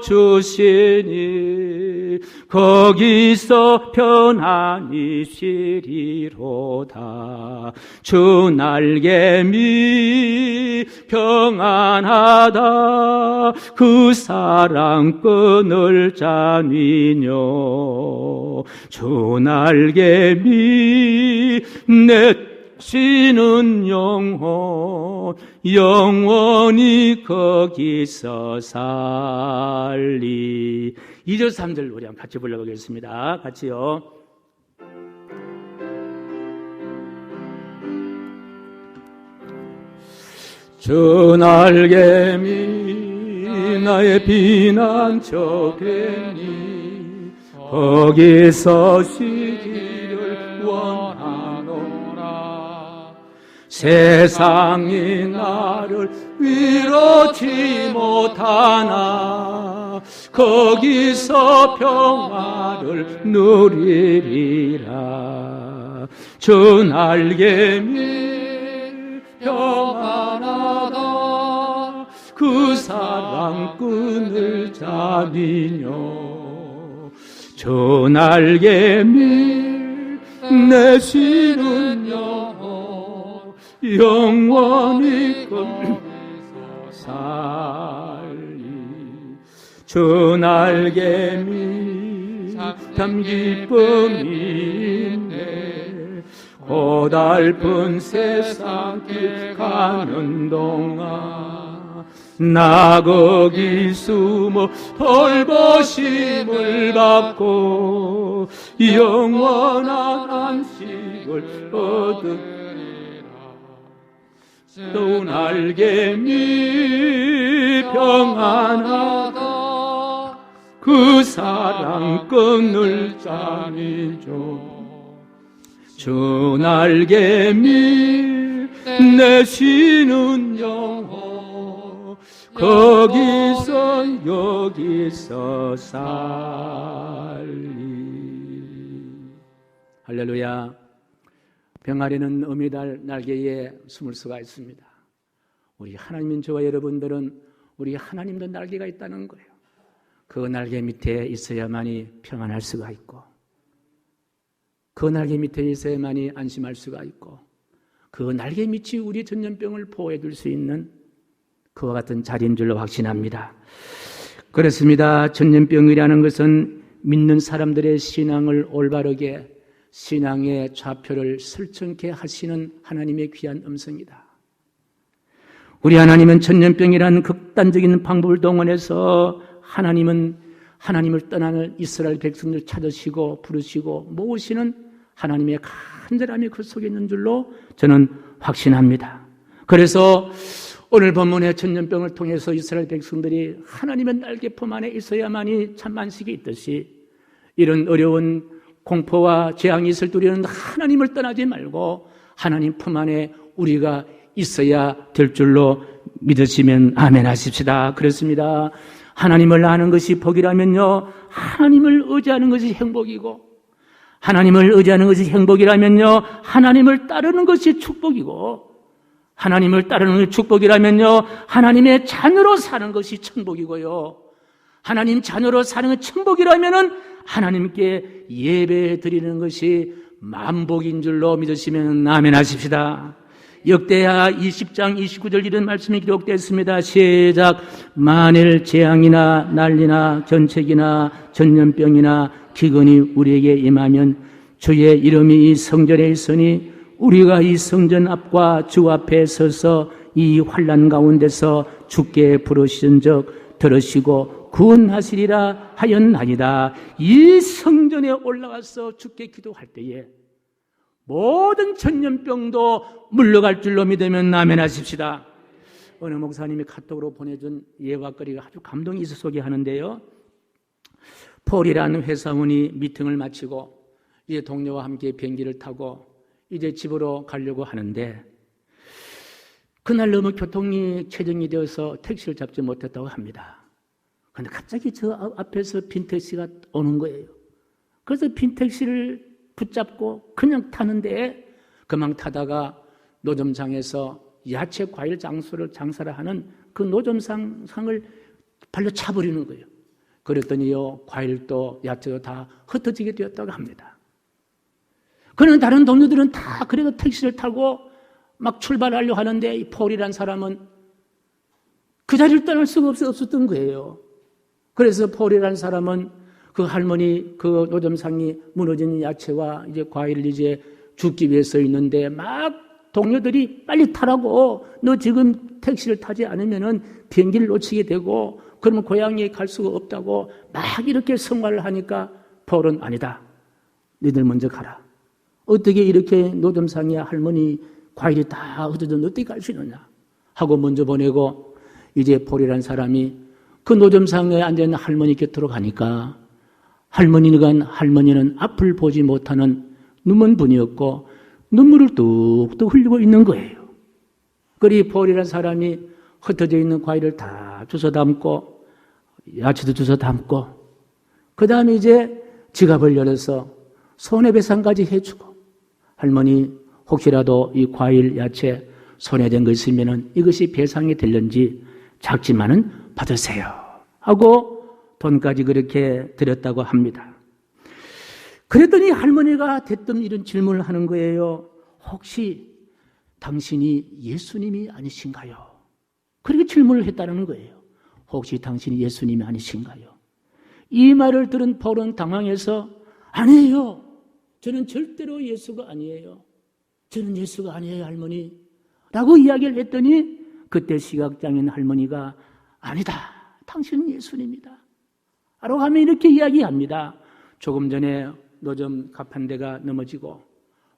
거기서 편안히 쉬리로다. 주 날개미 평안하다. 그 사랑끈을 짜니뇨. 주 날개미 내 쉬는 영혼 영원히 거기서 살리. 2절 3절 우리 한번 같이 불러보겠습니다. 같이요. 주 날개미 나의 피난처 되니 거기서 쉬기를 원하노라. 세상이 나를 위로치 못하나 거기서 평화를 누리리라. 주 날개미 평안하다. 그 사랑끈을 잡이뇨. 주 날개미 내 쉬는 영혼 영원히 거기서 살리. 주 날개미 참 기쁨이 있네. 고달픈 세상 길 가는 동안 나 거기 숨어 돌보심을 받고 영원한 안식을 얻으리라. 또 날개미 평안하다. 그 사랑끈을 짜니죠. 주 날개미 내 쉬는 영혼 거기서 살리. 할렐루야. 병아리는 어미 날개에 숨을 수가 있습니다. 우리 하나님인 저와 여러분들은 우리 하나님도 날개가 있다는 거예요. 그 날개 밑에 있어야만이 평안할 수가 있고, 그 날개 밑에 있어야만이 안심할 수가 있고, 그 날개 밑이 우리 전염병을 보호해 줄 수 있는 그와 같은 자리인 줄로 확신합니다. 그렇습니다. 전염병이라는 것은 믿는 사람들의 신앙을 올바르게, 신앙의 좌표를 설정케 하시는 하나님의 귀한 음성이다. 우리 하나님은 전염병이라는 극단적인 방법을 동원해서 하나님을 떠나는 이스라엘 백성들 찾으시고 부르시고 모으시는 하나님의 간절함이 그 속에 있는 줄로 저는 확신합니다. 그래서 오늘 본문의 전염병을 통해서 이스라엘 백성들이 하나님의 날개 품 안에 있어야만이 참 안식이 있듯이, 이런 어려운 공포와 재앙이 있을 때 우리는 하나님을 떠나지 말고 하나님 품 안에 우리가 있어야 될 줄로 믿으시면 아멘 하십시다. 그렇습니다. 하나님을 아는 것이 복이라면요, 하나님을 의지하는 것이 행복이고, 하나님을 의지하는 것이 행복이라면요, 하나님을 따르는 것이 축복이고, 하나님을 따르는 것이 축복이라면요, 하나님의 자녀로 사는 것이 천복이고요, 하나님 자녀로 사는 것이 천복이라면은 하나님께 예배 드리는 것이 만복인 줄로 믿으시면 아멘 하십시다. 역대하 20장 29절 이런 말씀이 기록되었습니다. 시작. 만일 재앙이나 난리나 전책이나 전염병이나 기근이 우리에게 임하면 주의 이름이 이 성전에 있으니 우리가 이 성전 앞과 주 앞에 서서 이 환난 가운데서 주께 부르신 적 들으시고 구원하시리라 하였나이다. 이 성전에 올라가서 주께 기도할 때에 모든 전염병도 물러갈 줄로 믿으면 아멘 하십시다. 어느 목사님이 카톡으로 보내준 예화거리가 아주 감동이 있어 소개하는데요. 폴이라는 회사원이 미팅을 마치고 이제 동료와 함께 비행기를 타고 이제 집으로 가려고 하는데, 그날 너무 교통이 체증이 되어서 택시를 잡지 못했다고 합니다. 그런데 갑자기 저 앞에서 빈 택시가 오는 거예요. 그래서 빈 택시를 붙잡고 그냥 타는데, 그만 타다가 노점상에서 야채 과일 장사를 하는 그 노점상을 발로 차버리는 거예요. 그랬더니요, 과일도 야채도 다 흩어지게 되었다고 합니다. 그는 다른 동료들은 다 그래도 택시를 타고 막 출발하려고 하는데 이 폴이라는 사람은 그 자리를 떠날 수가 없었던 거예요. 그래서 폴이라는 사람은 그 할머니, 그 노점상이 무너진 야채와 이제 과일을 이제 줍기 위해서 있는데 막 동료들이 빨리 타라고, 너 지금 택시를 타지 않으면은 비행기를 놓치게 되고 그러면 고향에 갈 수가 없다고 막 이렇게 성화를 하니까 폴은 아니다. 너희들 먼저 가라. 어떻게 이렇게 노점상의 할머니 과일이 다 흩어졌는데 어떻게 갈 수 있느냐 하고 먼저 보내고 이제 폴이라는 사람이 그 노점상에 앉아있는 할머니 곁으로 가니까 할머니는 앞을 보지 못하는 눈먼 분이었고 눈물을 뚝뚝 흘리고 있는 거예요. 그리 폴이라는 사람이 흩어져 있는 과일을 다 주워 담고 야채도 주워 담고 그 다음에 이제 지갑을 열어서 손해배상까지 해주고 할머니 혹시라도 이 과일, 야채 손해된 거 있으면 이것이 배상이 될는지 작지만은 받으세요 하고 돈까지 그렇게 드렸다고 합니다. 그랬더니 할머니가 대뜸 이런 질문을 하는 거예요. 혹시 당신이 예수님이 아니신가요? 그렇게 질문을 했다는 거예요. 혹시 당신이 예수님이 아니신가요? 이 말을 들은 폴은 당황해서 아니에요. 저는 절대로 예수가 아니에요. 저는 예수가 아니에요, 할머니. 라고 이야기를 했더니 그때 시각장애인 할머니가 아니다. 당신은 예수님이다. 라고 하면 이렇게 이야기합니다. 조금 전에 노점 갑한 대가 넘어지고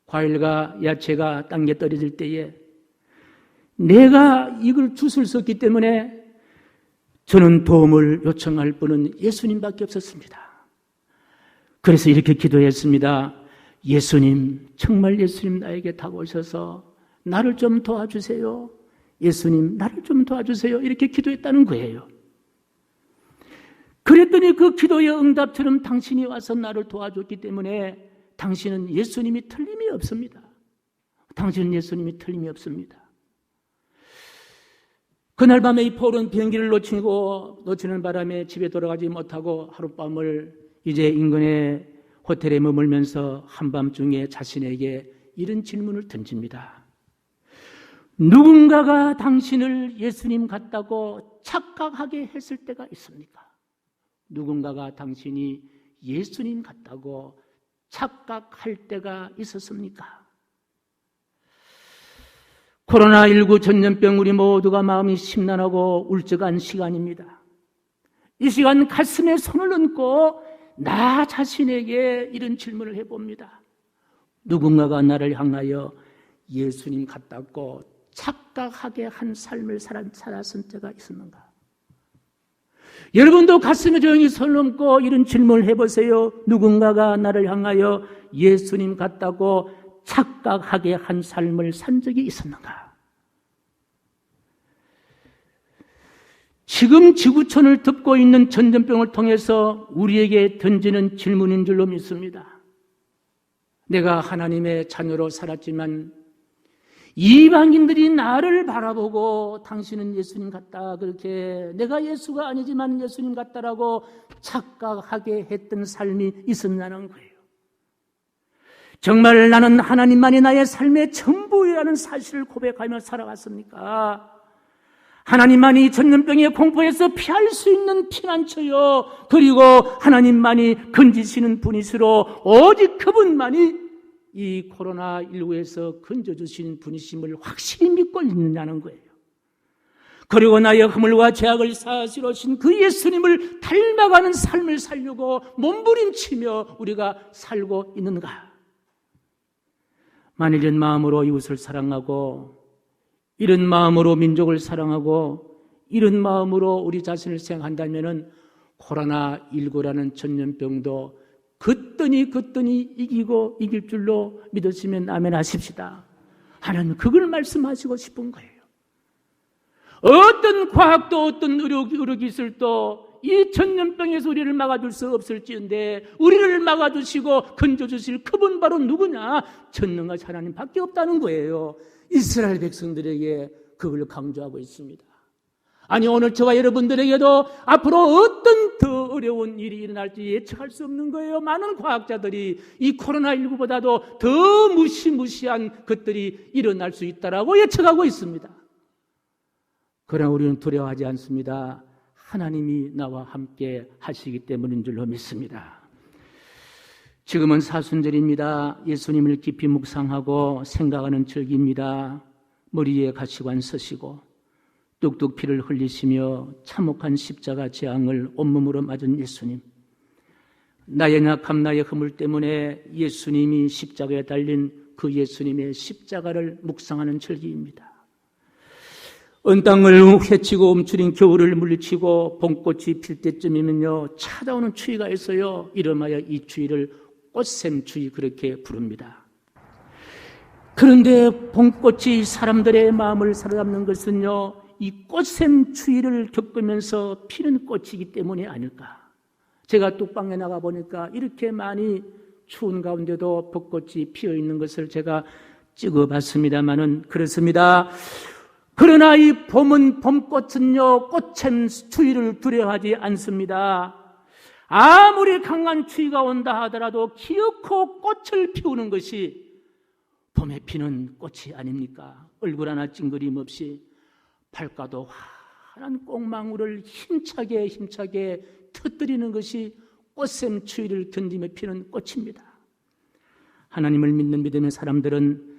과일과 야채가 땅에 떨어질 때에 내가 이걸 주술 썼기 때문에 저는 도움을 요청할 분은 예수님밖에 없었습니다. 그래서 이렇게 기도했습니다. 예수님, 정말 예수님 나에게 다가오셔서 나를 좀 도와주세요. 예수님, 나를 좀 도와주세요. 이렇게 기도했다는 거예요. 그랬더니 그 기도의 응답처럼 당신이 와서 나를 도와줬기 때문에 당신은 예수님이 틀림이 없습니다. 당신은 예수님이 틀림이 없습니다. 그날 밤에 이 폴은 비행기를 놓치는 바람에 집에 돌아가지 못하고 하룻밤을 이제 인근의 호텔에 머물면서 한밤중에 자신에게 이런 질문을 던집니다. 누군가가 당신을 예수님 같다고 착각하게 했을 때가 있습니까? 누군가가 당신이 예수님 같다고 착각할 때가 있었습니까? 코로나19 전염병 우리 모두가 마음이 심란하고 울적한 시간입니다. 이 시간 가슴에 손을 얹고 나 자신에게 이런 질문을 해봅니다. 누군가가 나를 향하여 예수님 같다고 착각하게 한 삶을 살았을 때가 있었는가? 여러분도 가슴에 조용히 손을 얹고 이런 질문을 해보세요. 누군가가 나를 향하여 예수님 같다고 착각하게 한 삶을 산 적이 있었는가? 지금 지구촌을 덮고 있는 전염병을 통해서 우리에게 던지는 질문인 줄로 믿습니다. 내가 하나님의 자녀로 살았지만 이방인들이 나를 바라보고 당신은 예수님 같다, 그렇게 내가 예수가 아니지만 예수님 같다라고 착각하게 했던 삶이 있었냐는 거예요. 정말 나는 하나님만이 나의 삶의 전부라는 사실을 고백하며 살아왔습니까? 하나님만이 전염병의 공포에서 피할 수 있는 피난처요, 그리고 하나님만이 건지시는 분이시로 오직 그분만이 이 코로나19에서 건져주시는 분이심을 확실히 믿고 있느냐는 거예요. 그리고 나의 허물과 죄악을 사하시러신 그 예수님을 닮아가는 삶을 살려고 몸부림치며 우리가 살고 있는가? 만일 이런 마음으로 이웃을 사랑하고 이런 마음으로 민족을 사랑하고 이런 마음으로 우리 자신을 생각한다면 코로나19라는 전염병도 그떠니 이기고 이길 줄로 믿으시면 아멘 하십시다. 하나님 그걸 말씀하시고 싶은 거예요. 어떤 과학도 어떤 의료기술도 이 전염병에서 우리를 막아줄 수 없을지언데 우리를 막아주시고 건져주실 그분 바로 누구냐? 전능하신 하나님밖에 없다는 거예요. 이스라엘 백성들에게 그걸 강조하고 있습니다. 아니 오늘 저와 여러분들에게도 앞으로 어떤 더 어려운 일이 일어날지 예측할 수 없는 거예요. 많은 과학자들이 이 코로나19보다도 더 무시무시한 것들이 일어날 수 있다라고 예측하고 있습니다. 그러나 우리는 두려워하지 않습니다. 하나님이 나와 함께 하시기 때문인 줄로 믿습니다. 지금은 사순절입니다. 예수님을 깊이 묵상하고 생각하는 절기입니다. 머리에 가시관 쓰시고 뚝뚝 피를 흘리시며 참혹한 십자가 재앙을 온몸으로 맞은 예수님, 나의 약함 나의 허물 때문에 예수님이 십자가에 달린 그 예수님의 십자가를 묵상하는 절기입니다. 온 땅을 헤치고 움츠린 겨울을 물리치고 봄꽃이 필 때쯤이면요 찾아오는 추위가 있어요. 이름하여 이 추위를 꽃샘추위 그렇게 부릅니다. 그런데 봄꽃이 사람들의 마음을 사로잡는 것은요 이 꽃샘추위를 겪으면서 피는 꽃이기 때문이 아닐까. 제가 뚝방에 나가 보니까 이렇게 많이 추운 가운데도 벚꽃이 피어 있는 것을 제가 찍어봤습니다마는 그렇습니다. 그러나 이 봄은 봄꽃은요 꽃샘추위를 두려워하지 않습니다. 아무리 강한 추위가 온다 하더라도 기어코 꽃을 피우는 것이 봄에 피는 꽃이 아닙니까? 얼굴 하나 찡그림 없이 밝가도 환한 꽃망울을 힘차게 터뜨리는 것이 꽃샘 추위를 견디며 피는 꽃입니다. 하나님을 믿는 믿음의 사람들은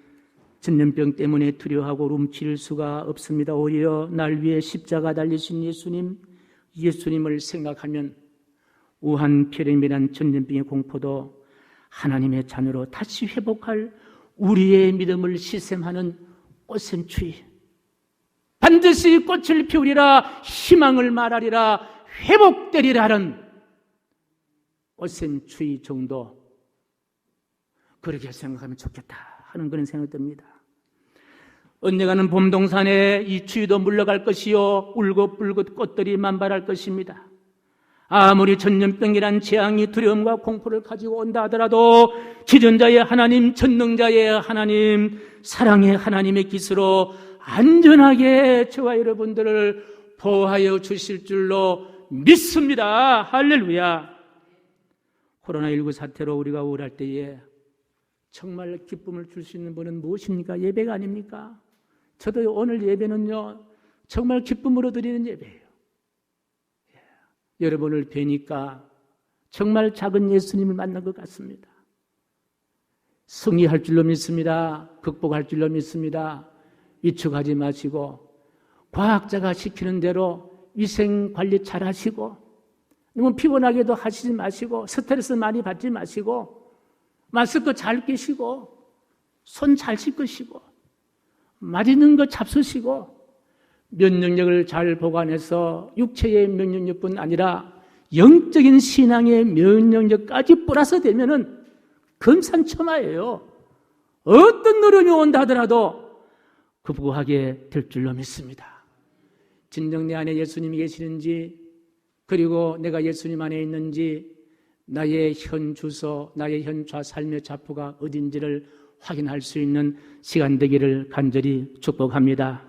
전염병 때문에 두려워하고 움츠릴 수가 없습니다. 오히려 날 위해 십자가 달리신 예수님을 생각하면 우한 폐렴이란 전염병의 공포도 하나님의 자녀로 다시 회복할 우리의 믿음을 시샘하는 꽃샘 추위, 반드시 꽃을 피우리라 희망을 말하리라 회복되리라 하는 꽃샘 추위 정도 그렇게 생각하면 좋겠다 하는 그런 생각이 듭니다. 언젠가는 봄동산에 이 추위도 물러갈 것이요 울긋불긋 꽃들이 만발할 것입니다. 아무리 전염병이란 재앙이 두려움과 공포를 가지고 온다 하더라도 지존자의 하나님, 전능자의 하나님, 사랑의 하나님의 깃으로 안전하게 저와 여러분들을 보호하여 주실 줄로 믿습니다. 할렐루야. 코로나19 사태로 우리가 우울할 때에 정말 기쁨을 줄 수 있는 분은 무엇입니까? 예배가 아닙니까? 저도 오늘 예배는요 정말 기쁨으로 드리는 예배예요. 여러분을 뵈니까 정말 작은 예수님을 만난 것 같습니다. 승리할 줄로 믿습니다. 극복할 줄로 믿습니다. 위축하지 마시고 과학자가 시키는 대로 위생관리 잘 하시고 너무 피곤하게도 하시지 마시고 스트레스 많이 받지 마시고 마스크 잘 끼시고 손 잘 씻으시고 맛있는 거 잡수시고 면역력을 잘 보관해서 육체의 면역력뿐 아니라 영적인 신앙의 면역력까지 플러스 되면은 금산첨화예요. 어떤 어려움이 온다 하더라도 극복하게 될 줄로 믿습니다. 진정 내 안에 예수님이 계시는지 그리고 내가 예수님 안에 있는지 나의 현 주소, 나의 현 삶의 좌표가 어딘지를 확인할 수 있는 시간 되기를 간절히 축복합니다.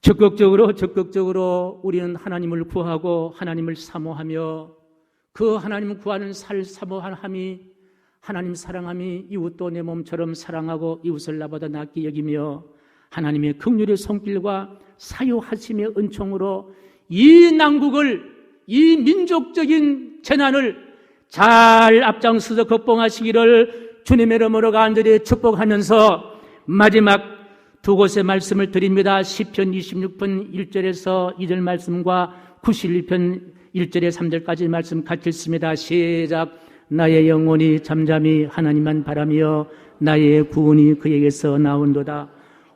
적극적으로 우리는 하나님을 구하고 하나님을 사모하며 그 하나님 구하는 사모함이 하나님 사랑함이 이웃도 내 몸처럼 사랑하고 이웃을 나보다 낫게 여기며 하나님의 긍휼의 손길과 사유하심의 은총으로 이 난국을 이 민족적인 재난을 잘 앞장서서 극복하시기를 주님의 이름으로 간절히 축복하면서 마지막 두 곳의 말씀을 드립니다. 시편 26편 1절에서 2절 말씀과 91편 1절에 3절까지 말씀 같이 읽습니다. 시작. 나의 영혼이 잠잠히 하나님만 바라며 나의 구원이 그에게서 나온도다.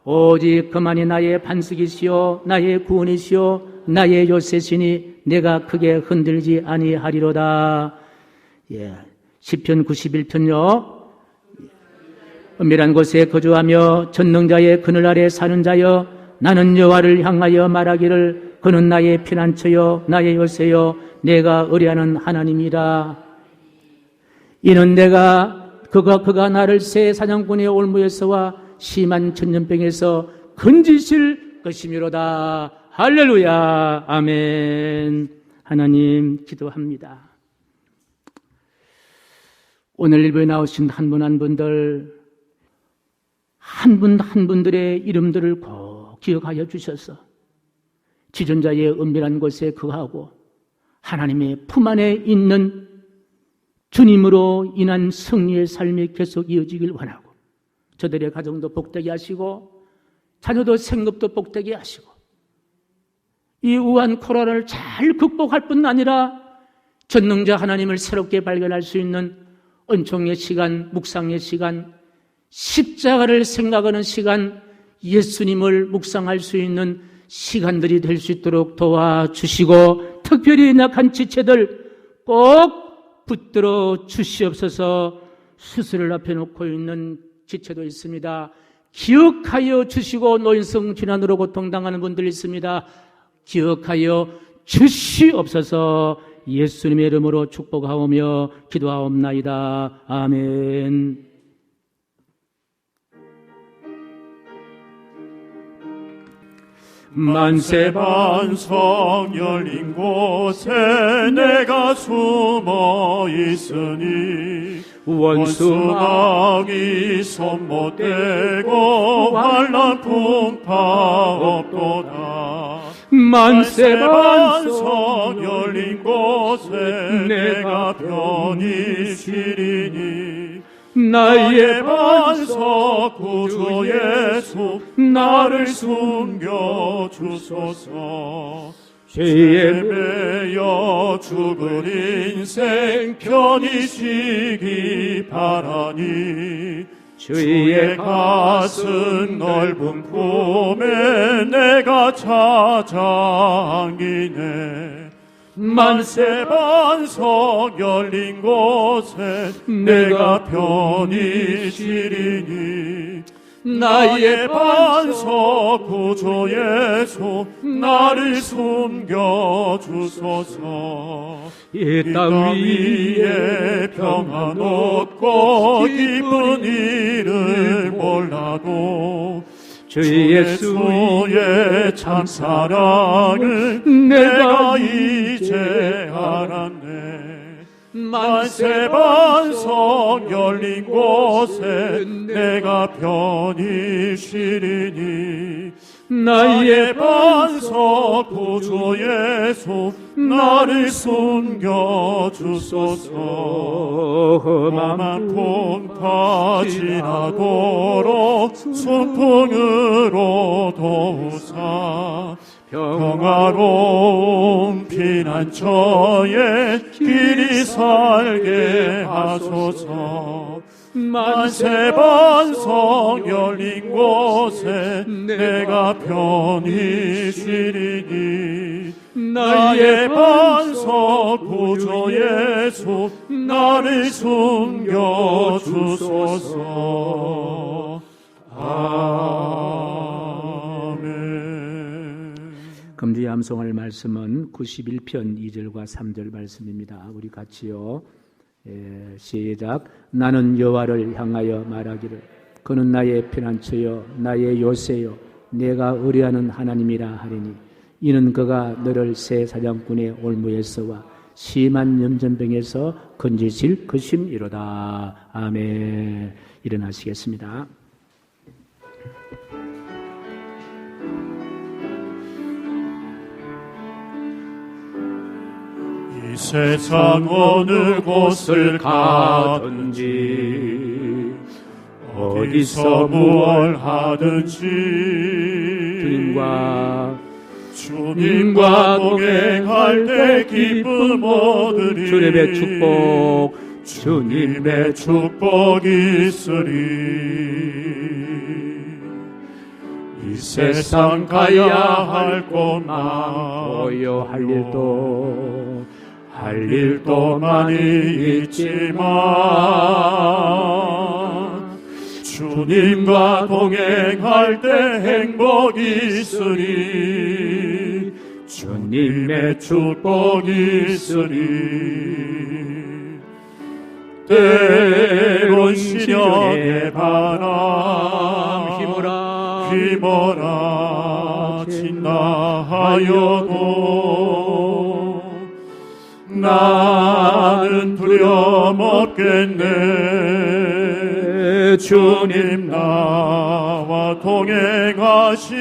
오직 그만이 나의 반석이시요 나의 구원이시요 나의 요새시니 내가 크게 흔들지 아니하리로다. 시편 91편요. 은밀한 곳에 거주하며 전능자의 그늘 아래 사는 자여 나는 여호와를 향하여 말하기를 그는 나의 피난처요 나의 요새요 내가 의뢰하는 하나님이라. 이는 내가 그가 나를 새 사냥꾼의 올무에서와 심한 전염병에서 건지실 것이미로다. 할렐루야. 아멘. 하나님 기도합니다. 오늘 일부에 나오신 한 분 한 분들 한 분 한 분들의 이름들을 꼭 기억하여 주셔서 지존자의 은밀한 곳에 거하고 하나님의 품 안에 있는 주님으로 인한 승리의 삶이 계속 이어지길 원하고 저들의 가정도 복되게 하시고 자녀도 생업도 복되게 하시고 이 우한 코로나를 잘 극복할 뿐 아니라 전능자 하나님을 새롭게 발견할 수 있는 은총의 시간, 묵상의 시간, 십자가를 생각하는 시간, 예수님을 묵상할 수 있는 시간들이 될 수 있도록 도와주시고 특별히 낙한 지체들 꼭 붙들어 주시옵소서. 수술을 앞에 놓고 있는 지체도 있습니다. 기억하여 주시고 노인성 질환으로 고통당하는 분들 있습니다. 기억하여 주시옵소서. 예수님의 이름으로 축복하오며 기도하옵나이다. 아멘. 만세반석 열린 곳에 내가 숨어 있으니 원수막이 손 못 대고 환난 풍파 없도다. 만세반석 열린 곳에 내가 편히 쉬리니 나의 반석 구주 예수 나를 숨겨 주소서. 죄에 매여 죽은 인생 편히 쉬기 바라니 주의 가슴 넓은 품에 내가 찾아 안기네. 만세반석 열린 곳에 내가 편히 쉬리니 나의 반석 구주 예수 나를 숨겨 주소서. 이 땅 위에 평안 얻고 기쁜 일을 몰라도 주 예수의 참사랑을 내가 이제 알았네. 만세반석 열린 곳에 내가 편히 쉬리니 나의 반석 구주 예수 나를 숨겨 주소서. 험한 풍파 지나도록 순풍으로 도우사 평화로운 피난처에 길이 살게 하소서. 만세반석 열린 곳에 내가 편히 쉬리니 나의 반석 구주 예수 나를 숨겨 주소서. 아멘. 금주의 암송할 말씀은 91편 2절과 3절 말씀입니다. 우리 같이요. 시작. 나는 여호와를 향하여 말하기를 그는 나의 피난처여 나의 요새여 내가 의뢰하는 하나님이라 하리니 이는 그가 너를 새 사냥꾼의 올무에서와 심한 염전병에서 건지실 것임이로다. 아멘. 일어나시겠습니다. 세상 어느 곳을 가든지 어디서 무얼 하든지 주님과 동행할 때 기쁨 얻으리. 주님의 축복이 있으리. 이 세상 가야 할 곳 많고요 할 일도 많이 있지만 주님과 동행할 때 행복이 있으리. 주님의 축복이 있으리. 때론 시련의 바람 휘몰아 친다 하여도 나는 두려움 없겠네. 주님 나와 동행하시니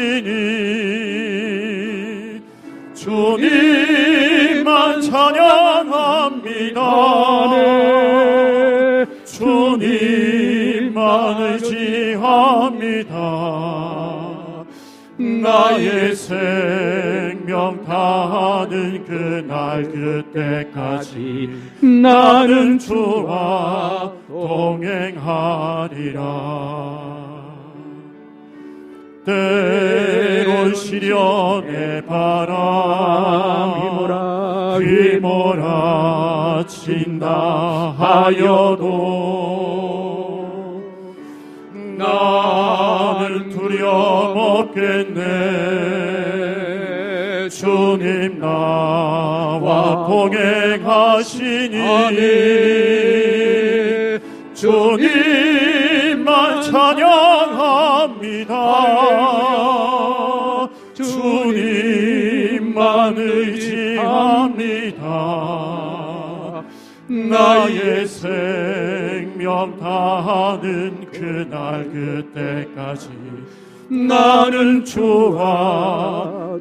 주님만 찬양합니다. 주님만 의지합니다. 나의 생명 다하는 그날 그때까지 나는 주와 동행하리라. 때론 시련의 바람 휘몰아친다 하여도 나는 두려움 없겠네. 주님 나와 동행하시니 주님만 찬양합니다. 주님만 의지합니다. 나의 생명 다하는 그날 그때까지 나는 주와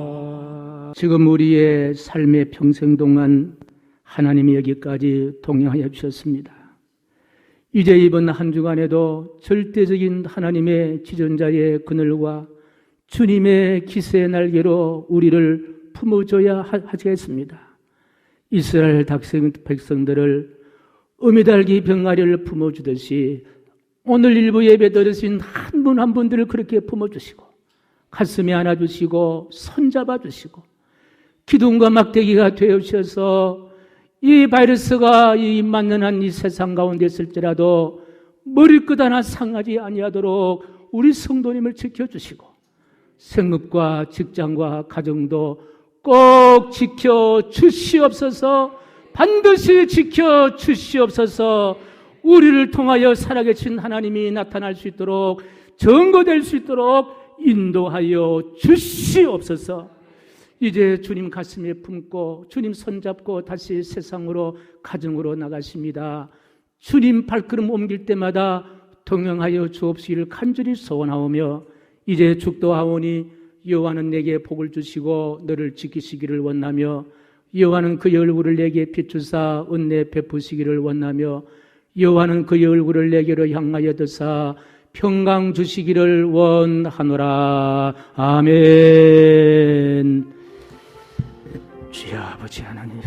동행하리라. 지금 우리의 삶의 평생 동안 하나님이 여기까지 동행하여 주셨습니다. 이제 이번 한 주간에도 절대적인 하나님의 지존자의 그늘과 주님의 기세의 날개로 우리를 품어줘야 하겠습니다. 이스라엘 백성들을 어미달기 병아리를 품어주듯이 오늘 일부 예배 들으신 한 분 한 분들을 그렇게 품어주시고 가슴에 안아주시고 손잡아주시고 기둥과 막대기가 되어주셔서 이 바이러스가 이 만연한 이 세상 가운데 있을지라도 머리끝 하나 상하지 아니하도록 우리 성도님을 지켜주시고 생업과 직장과 가정도 꼭 지켜주시옵소서. 반드시 지켜주시옵소서. 우리를 통하여 살아계신 하나님이 나타날 수 있도록 증거될 수 있도록 인도하여 주시옵소서. 이제 주님 가슴에 품고 주님 손잡고 다시 세상으로 가정으로 나가십니다. 주님 발걸음 옮길 때마다 동행하여 주옵시기를 간절히 소원하오며 이제 죽도하오니 여호와는 내게 복을 주시고 너를 지키시기를 원하며 여호와는 그의 얼굴을 내게 비추사 은혜 베푸시기를 원하며 여호와는 그의 얼굴을 내게로 향하여 드사 평강 주시기를 원하노라. 아멘. 주여 아버지 하나님,